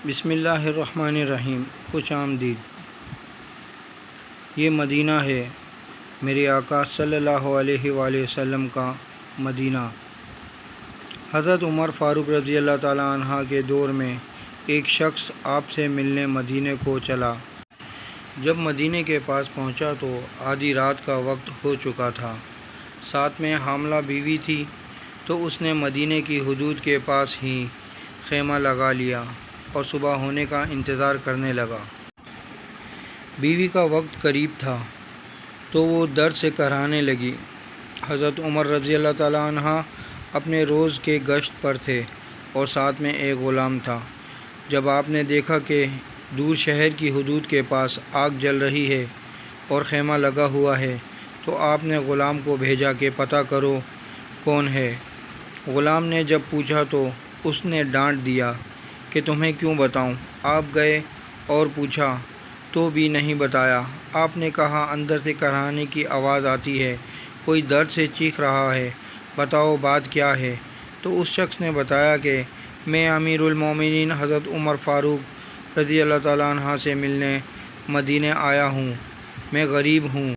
بسم اللہ الرحمن الرحیم۔ خوش آمدید۔ یہ مدینہ ہے میرے آقا صلی اللہ علیہ وآلہ وسلم کا مدینہ۔ حضرت عمر فاروق رضی اللہ تعالیٰ عنہ کے دور میں ایک شخص آپ سے ملنے مدینے کو چلا۔ جب مدینے کے پاس پہنچا تو آدھی رات کا وقت ہو چکا تھا، ساتھ میں حاملہ بیوی تھی، تو اس نے مدینے کی حدود کے پاس ہی خیمہ لگا لیا اور صبح ہونے کا انتظار کرنے لگا۔ بیوی کا وقت قریب تھا تو وہ درد سے کراہنے لگی۔ حضرت عمر رضی اللہ تعالیٰ عنہ اپنے روز کے گشت پر تھے اور ساتھ میں ایک غلام تھا۔ جب آپ نے دیکھا کہ دور شہر کی حدود کے پاس آگ جل رہی ہے اور خیمہ لگا ہوا ہے، تو آپ نے غلام کو بھیجا کہ پتہ کرو کون ہے۔ غلام نے جب پوچھا تو اس نے ڈانٹ دیا کہ تمہیں کیوں بتاؤں۔ آپ گئے اور پوچھا تو بھی نہیں بتایا۔ آپ نے کہا اندر سے کراہنے کی آواز آتی ہے، کوئی درد سے چیخ رہا ہے، بتاؤ بات کیا ہے۔ تو اس شخص نے بتایا کہ میں امیر المومنین حضرت عمر فاروق رضی اللہ تعالیٰ عنہ سے ملنے مدینے آیا ہوں، میں غریب ہوں،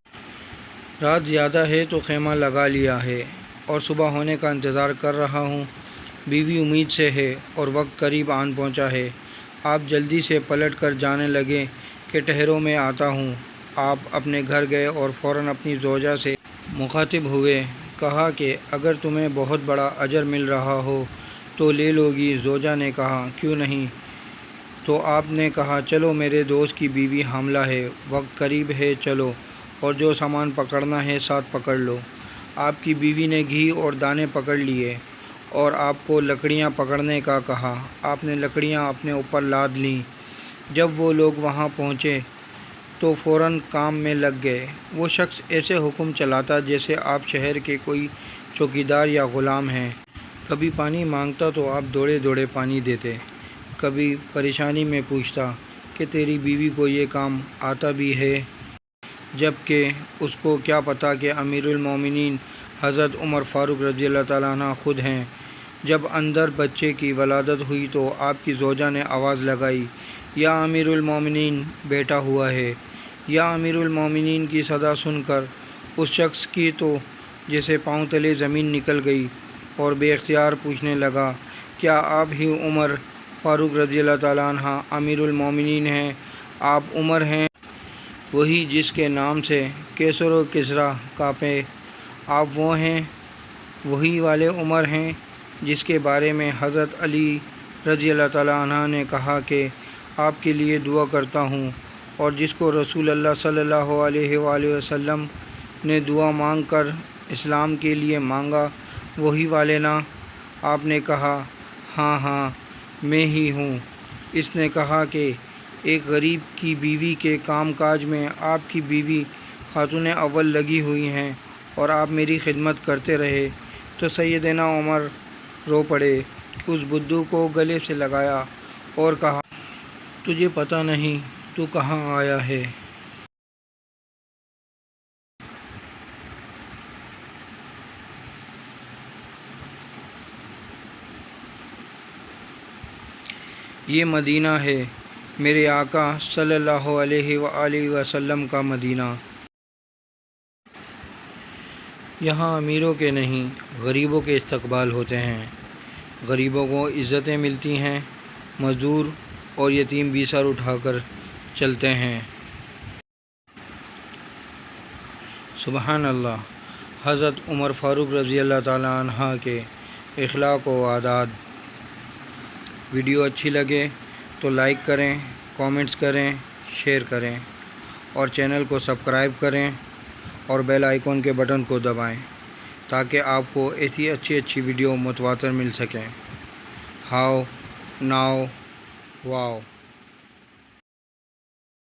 رات زیادہ ہے تو خیمہ لگا لیا ہے اور صبح ہونے کا انتظار کر رہا ہوں۔ بیوی امید سے ہے اور وقت قریب آن پہنچا ہے۔ آپ جلدی سے پلٹ کر جانے لگے کہ ٹھہرو میں آتا ہوں۔ آپ اپنے گھر گئے اور فوراً اپنی زوجہ سے مخاطب ہوئے، کہا کہ اگر تمہیں بہت بڑا اجر مل رہا ہو تو لے لو گی۔ زوجہ نے کہا کیوں نہیں؟ تو آپ نے کہا چلو، میرے دوست کی بیوی حاملہ ہے، وقت قریب ہے، چلو، اور جو سامان پکڑنا ہے ساتھ پکڑ لو۔ آپ کی بیوی نے گھی اور دانے پکڑ لیے اور آپ کو لکڑیاں پکڑنے کا کہا۔ آپ نے لکڑیاں اپنے اوپر لاد لیں۔ جب وہ لوگ وہاں پہنچے تو فوراً کام میں لگ گئے۔ وہ شخص ایسے حکم چلاتا جیسے آپ شہر کے کوئی چوکیدار یا غلام ہیں۔ کبھی پانی مانگتا تو آپ دوڑے دوڑے پانی دیتے، کبھی پریشانی میں پوچھتا کہ تیری بیوی کو یہ کام آتا بھی ہے، جبکہ اس کو کیا پتہ کہ امیر المومنین حضرت عمر فاروق رضی اللہ تعالیٰ عنہ خود ہیں۔ جب اندر بچے کی ولادت ہوئی تو آپ کی زوجہ نے آواز لگائی، یا امیر المومنین بیٹا ہوا ہے۔ یا امیر المومنین کی صدا سن کر اس شخص کی تو جیسے پاؤں تلے زمین نکل گئی اور بے اختیار پوچھنے لگا، کیا آپ ہی عمر فاروق رضی اللہ تعالیٰ عنہ امیر المومنین ہیں؟ آپ عمر ہیں، وہی جس کے نام سے کیسر و کسریٰ کانپے؟ آپ وہ ہیں، وہی والے عمر ہیں جس کے بارے میں حضرت علی رضی اللہ تعالیٰ عنہ نے کہا کہ آپ کے لیے دعا کرتا ہوں، اور جس کو رسول اللہ صلی اللہ علیہ وآلہ وسلم نے دعا مانگ کر اسلام کے لیے مانگا، وہی والے نا؟ آپ نے کہا ہاں ہاں میں ہی ہوں۔ اس نے کہا کہ ایک غریب کی بیوی کے کام کاج میں آپ کی بیوی خاتون اول لگی ہوئی ہیں اور آپ میری خدمت کرتے رہے۔ تو سیدنا عمر رو پڑے، اس بدو کو گلے سے لگایا اور کہا تجھے پتہ نہیں تو کہاں آیا ہے؟ یہ مدینہ ہے میرے آقا صلی اللہ علیہ وآلہ وسلم کا مدینہ۔ یہاں امیروں کے نہیں غریبوں کے استقبال ہوتے ہیں، غریبوں کو عزتیں ملتی ہیں، مزدور اور یتیم بھی سر اٹھا کر چلتے ہیں۔ سبحان اللہ۔ حضرت عمر فاروق رضی اللہ تعالیٰ عنہ کے اخلاق و عادات۔ ویڈیو اچھی لگے تو لائک کریں، کامنٹس کریں، شیئر کریں، اور چینل کو سبسکرائب کریں اور بیل آئیکن کے بٹن کو دبائیں تاکہ آپ کو ایسی اچھی ویڈیو متواتر مل سکیں۔ How, now, wow.